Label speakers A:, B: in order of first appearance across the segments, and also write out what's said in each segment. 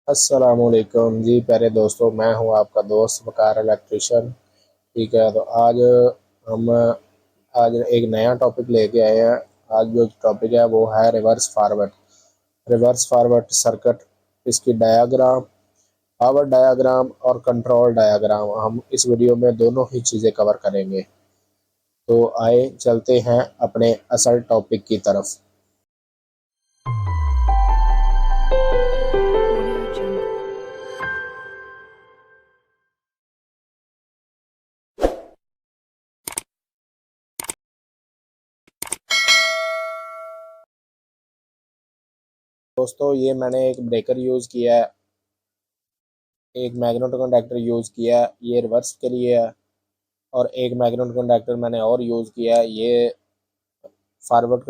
A: अस्सलामुअलैकुम जी प्यारे दोस्तों, मैं हूं आपका दोस्त वकार इलेक्ट्रिशियन। ठीक है, तो हम आज एक नया टॉपिक लेके आए हैं। आज जो टॉपिक है वो है रिवर्स फॉरवर्ड सर्किट, इसकी डायग्राम, पावर डायग्राम और कंट्रोल डायग्राम। हम इस वीडियो में दोनों ही चीज़ें कवर करेंगे। तो आए चलते हैं अपने असल टॉपिक की तरफ।
B: Audio Jungle.
A: दोस्तों, ये मैंने एक ब्रेकर यूज़ किया है, एक मैग्नेट कंडक्टर यूज़ किया है, ये रिवर्स के लिए है। और एक मैग्नेट कंडक्टर मैंने और यूज़ किया है, ये फॉरवर्ड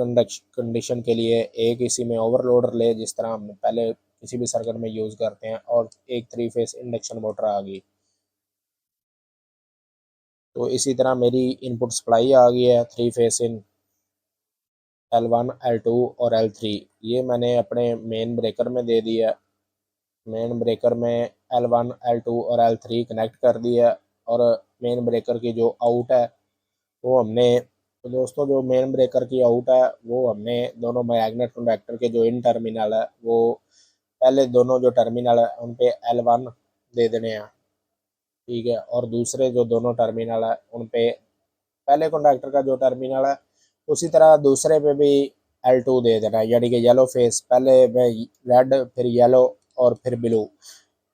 A: कंडीशन के लिए। एक इसी में ओवरलोड रिले, जिस तरह हम पहले किसी भी सर्किट में यूज़ करते हैं, और एक 3 फेस इंडक्शन मोटर आ गई। तो इसी तरह मेरी इनपुट सप्लाई आ गई है 3 फेस इन L1 L2 और L3। ये मैंने अपने मेन ब्रेकर में दे दिया। मेन ब्रेकर में L1 L2 और L3 कनेक्ट कर दिया। और मेन ब्रेकर की जो आउट है वो हमने, तो दोस्तों जो मेन ब्रेकर की आउट है वो हमने दोनों मैग्नेट कंडक्टर के जो इन टर्मिनल है, वो पहले दोनों जो टर्मिनल है उन पे L1 दे देने हैं। ठीक है, और दूसरे जो दोनों टर्मिनल है उन पे पहले कंडक्टर का जो टर्मिनल है उसी तरह दूसरे पे भी L2 दे देना है, यानी कि येलो फेस पहले में रेड, फिर येलो और फिर ब्लू।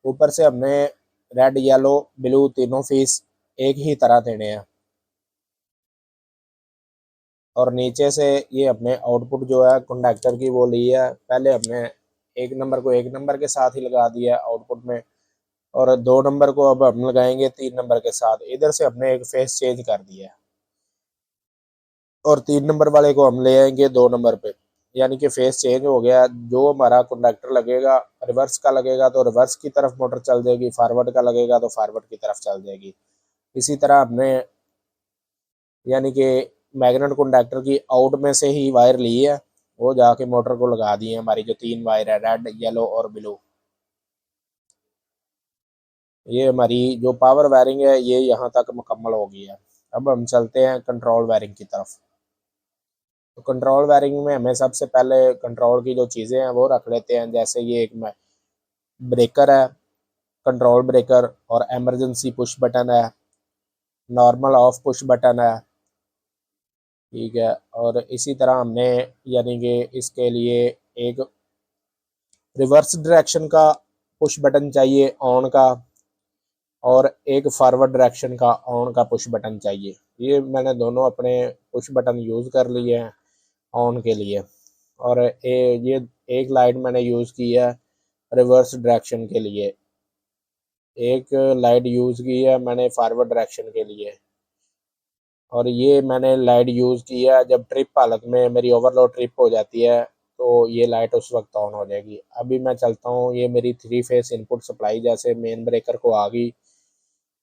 A: ऊपर से हमने रेड येलो ब्लू तीनों फेस एक ही तरह देने हैं। और नीचे से ये अपने आउटपुट जो है कंडक्टर की वो ली है। पहले हमने एक नंबर को एक नंबर के साथ ही लगा दिया आउटपुट में, और 2 नंबर को अब हम लगाएंगे 3 नंबर के साथ। इधर से हमने एक फेस चेंज कर दिया है, और 3 नंबर वाले को हम ले आएंगे 2 नंबर पे, यानी कि फेस चेंज हो गया। जो हमारा कंडक्टर लगेगा, रिवर्स का लगेगा तो रिवर्स की तरफ मोटर चल जाएगी, फॉरवर्ड का लगेगा तो फॉरवर्ड की तरफ चल जाएगी। इसी तरह हमने, यानी कि मैग्नेट कंडक्टर की आउट में से ही वायर ली है, वो जाके मोटर को लगा दी है। हमारी जो 3 वायर है, रेड येलो और ब्लू, ये हमारी जो पावर वायरिंग है ये यहाँ तक मुकम्मल हो गई है। अब हम चलते हैं कंट्रोल वायरिंग की तरफ। तो कंट्रोल वायरिंग में हमें सबसे पहले कंट्रोल की जो चीज़ें हैं वो रख लेते हैं। जैसे ये एक ब्रेकर है, कंट्रोल ब्रेकर, और एमरजेंसी पुश बटन है, नॉर्मल ऑफ पुश बटन है। ठीक है, और इसी तरह हमने, यानी कि इसके लिए एक रिवर्स डायरेक्शन का पुश बटन चाहिए ऑन का, और एक फॉरवर्ड डायरेक्शन का ऑन का पुश बटन चाहिए। ये मैंने दोनों अपने पुश बटन यूज़ कर लिए हैं ऑन के लिए। और ये एक लाइट मैंने यूज़ की है रिवर्स डायरेक्शन के लिए, एक लाइट यूज़ की है मैंने फॉरवर्ड डायरेक्शन के लिए। और ये मैंने लाइट यूज़ की है जब ट्रिप हालत में मेरी ओवरलोड ट्रिप हो जाती है, तो ये लाइट उस वक्त ऑन हो जाएगी। अभी मैं चलता हूँ, ये मेरी 3 फेस इनपुट सप्लाई जैसे मेन ब्रेकर को आ गई।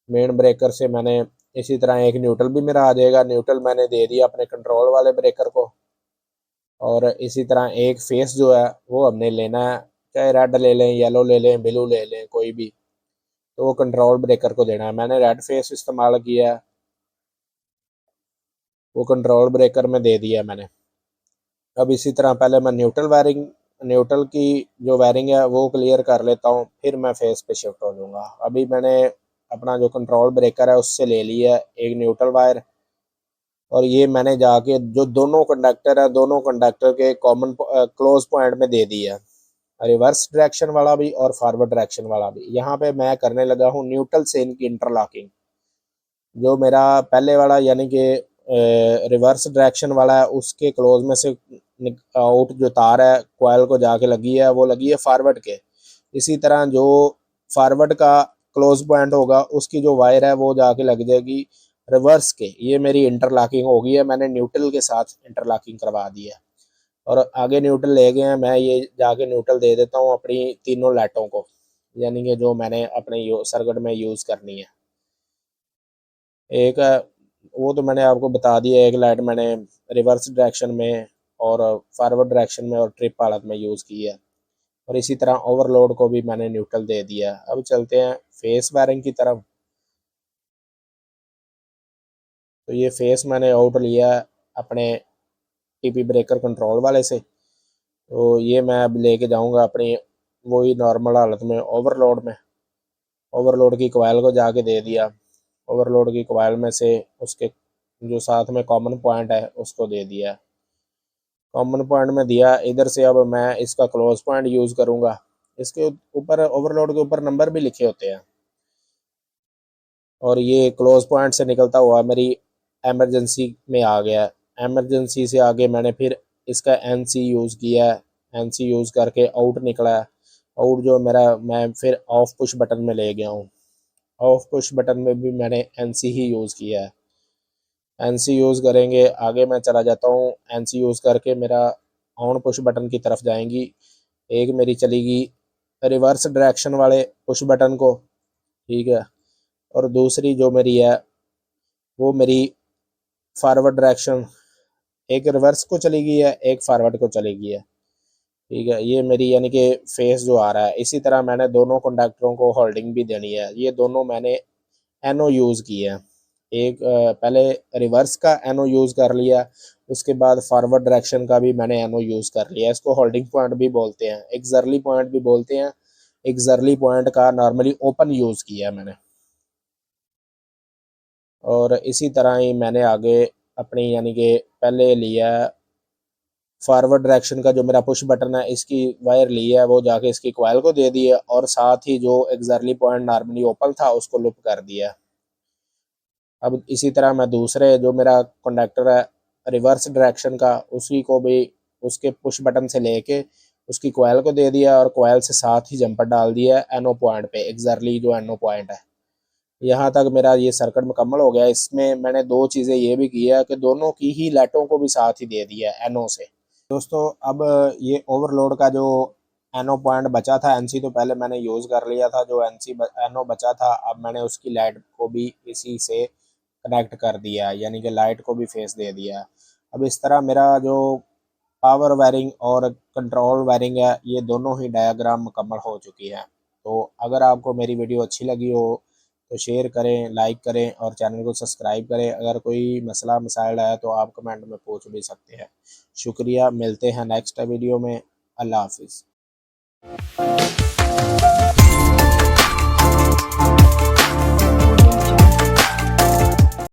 A: मेन ब्रेकर से मैंने इसी तरह एक न्यूट्रल भी मेरा आ जाएगा, न्यूट्रल मैंने दे दिया अपने कंट्रोल वाले ब्रेकर को। और इसी तरह एक फेस जो है वो हमने लेना है, चाहे रेड ले लें, येलो ले लें, ब्लू ले लें, कोई भी, तो वो कंट्रोल ब्रेकर को देना है। मैंने रेड फेस इस्तेमाल किया है, वो कंट्रोल ब्रेकर में दे दिया मैंने। अब इसी तरह पहले मैं न्यूट्रल की जो वायरिंग है वो क्लियर कर लेता हूँ, फिर मैं फेस पे शिफ्ट हो जाऊँगा। अभी मैंने अपना जो कंट्रोल ब्रेकर है उससे ले लिया एक न्यूट्रल वायर, और ये मैंने जाके जो दोनों कंडक्टर है, दोनों कंडक्टर के कॉमन क्लोज पॉइंट में दे दिया, रिवर्स डायरेक्शन वाला भी और फॉरवर्ड डायरेक्शन वाला भी। यहाँ पे मैं करने लगा हूँ न्यूट्रल से इनकी इंटरलॉकिंग। जो मेरा पहले वाला, यानी कि रिवर्स डायरेक्शन वाला है, उसके क्लोज में से आउट जो तार है कोयल को जाके लगी है, वो लगी है फॉरवर्ड के। इसी तरह जो फॉरवर्ड का क्लोज पॉइंट होगा उसकी जो वायर है वो जाके लग जाएगी रिवर्स के। ये मेरी इंटरलॉकिंग हो गई है, मैंने न्यूट्रल के साथ इंटरलॉकिंग करवा दी है। और आगे न्यूट्रल ले गए हैं, मैं ये जाके न्यूट्रल दे देता हूँ अपनी तीनों लाइटों को, यानी कि जो मैंने अपने सर्किट में यूज़ करनी है। एक वो तो मैंने आपको बता दिया, एक लाइट मैंने रिवर्स डायरेक्शन में और फॉरवर्ड डायरेक्शन में और ट्रिप हालत में यूज़ की है। और इसी तरह ओवरलोड को भी मैंने न्यूट्रल दे दिया। अब चलते हैं फेस वायरिंग की तरफ। तो ये फेस मैंने आउट लिया अपने टीपी ब्रेकर कंट्रोल वाले से। तो ये मैं अब लेके जाऊंगा अपनी वही नॉर्मल हालत में ओवरलोड में। ओवरलोड की कोयल को जाके दे दिया। ओवरलोड की कोयल में से उसके जो साथ में कॉमन पॉइंट है उसको दे दिया। कॉमन पॉइंट में दिया इधर से। अब मैं इसका क्लोज पॉइंट यूज़ करूँगा। इसके ऊपर ओवरलोड के ऊपर नंबर भी लिखे होते हैं और ये क्लोज पॉइंट से निकलता हुआ मेरी एमरजेंसी में आ गया। एमरजेंसी से आगे मैंने फिर इसका एनसी यूज़ किया। एनसी यूज़ करके आउट निकला। आउट जो मेरा मैं फिर ऑफ पुश बटन में ले गया हूँ। ऑफ पुश बटन में भी मैंने एनसी ही यूज़ किया है। एनसी यूज़ करेंगे आगे मैं चला जाता हूँ। एनसी यूज़ करके मेरा ऑन पुश बटन की तरफ जाएंगी। एक मेरी चलेगी रिवर्स डायरेक्शन वाले पुश बटन को, ठीक है। और दूसरी जो मेरी है वो मेरी फॉरवर्ड डायरेक्शन, एक रिवर्स को चली गई है एक फॉरवर्ड को चली गई है, ठीक है। ये मेरी यानी कि फेस जो आ रहा है। इसी तरह मैंने दोनों कंडक्टरों को होल्डिंग भी देनी है। ये दोनों मैंने एनो यूज़ किया है। एक पहले रिवर्स का एनो यूज़ कर लिया, उसके बाद फॉरवर्ड डायरेक्शन का भी मैंने एनो यूज़ कर लिया। इसको होल्डिंग पॉइंट भी बोलते हैं, एक्सर्ली पॉइंट भी बोलते हैं। एक्सर्ली पॉइंट का नॉर्मली ओपन यूज़ किया है मैंने। और इसी तरह ही मैंने आगे अपनी यानी कि पहले लिया फॉरवर्ड डायरेक्शन का जो मेरा पुश बटन है इसकी वायर ली है, वो जाके इसकी कॉइल को दे दी है और साथ ही जो एक्सर्ली पॉइंट नॉर्मली ओपन था उसको लुप कर दिया। अब इसी तरह मैं दूसरे जो मेरा कंडक्टर है रिवर्स डायरेक्शन का उसी को भी उसके पुश बटन से लेके उसकी कॉइल को दे दिया और कॉइल से साथ ही जंपर डाल दिया एनो पॉइंट पे, एक्सर्ली जो एनो पॉइंट है। यहाँ तक मेरा ये सर्किट मुकम्मल हो गया। इसमें मैंने दो चीज़ें ये भी की है कि दोनों की ही लाइटों को भी साथ ही दे दिया है एनो से। दोस्तों अब ये ओवरलोड का जो एनो पॉइंट बचा था, एनसी तो पहले मैंने यूज़ कर लिया था। जो एनसी एनो बचा था अब मैंने उसकी लाइट को भी इसी से कनेक्ट कर दिया, यानी कि लाइट को भी फेस दे दिया। अब इस तरह मेरा जो पावर वायरिंग और कंट्रोल वायरिंग है ये दोनों ही डायग्राम मुकम्मल हो चुकी है। तो अगर आपको मेरी वीडियो अच्छी लगी हो तो शेयर करें, लाइक करें और चैनल को सब्सक्राइब करें। अगर कोई मसला मसाइल है तो आप कमेंट में पूछ भी सकते हैं। शुक्रिया, मिलते हैं नेक्स्ट वीडियो में। अल्लाह हाफिज़।